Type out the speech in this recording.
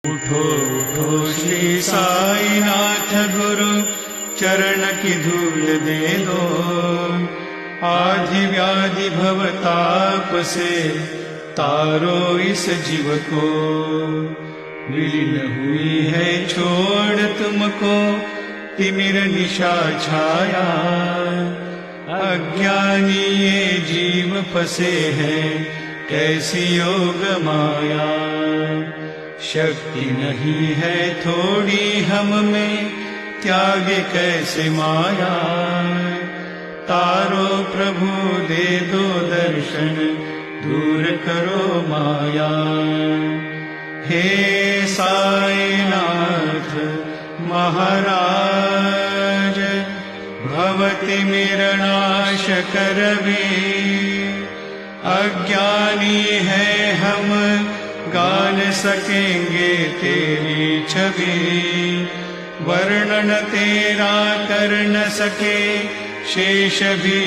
उठो उठो श्री साईनाथ गुरु चरण की धूल दे दो। आधि व्याधि भवताप से तारो इस जीव को। विलीन हुई है छोड़ तुमको तिमिर निशा छाया। अज्ञानी ये जीव फंसे हैं कैसी योग माया। शक्ति नहीं है थोड़ी हम में त्यागे कैसे माया। तारो प्रभु दे दो दर्शन दूर करो माया। हे साईनाथ महाराज भवति मिरनाश करवे। अज्ञानी है हम गा न सकेंगे तेरी छवि। वर्णन तेरा कर न सके शेष भी